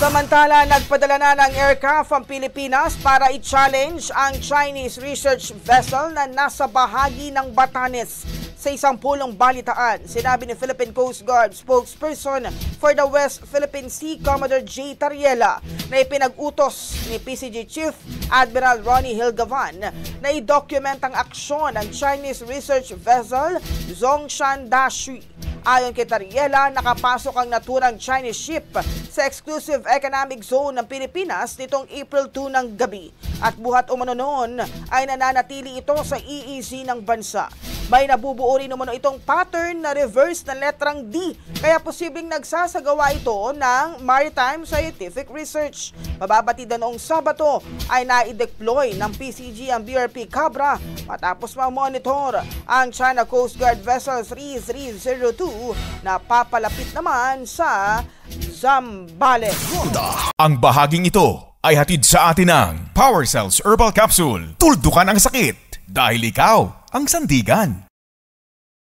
Samantala, nagpadala na ng aircraft ang Pilipinas para i-challenge ang Chinese research vessel na nasa bahagi ng Batanes. Sa isang pulong balitaan, sinabi ni Philippine Coast Guard spokesperson for the West Philippine Sea, Commodore J. Tariela, na ipinag-utos ni PCG Chief Admiral Ronnie Hilgavan na i-document ang aksyon ng Chinese research vessel Zhongshan Dashui. Ayon kay Tariela, nakapasok ang naturang Chinese ship sa exclusive economic zone ng Pilipinas nitong April 2 ng gabi. At buhat umano noon ay nananatili ito sa EEZ ng bansa. May nabubuo rin umano itong pattern na reverse na letrang D, kaya posibleng nagsasagawa ito ng maritime scientific research. Mababatid na noong Sabado ay na-deploy ng PCG ang BRP Cabra matapos ma-monitor ang China Coast Guard Vessel 3302 na papalapit naman sa Zambales. Ang bahaging ito ay hatid sa atin ng Power Cells Herbal Capsule. Tuldukan ang sakit dahil ikaw ang sandigan.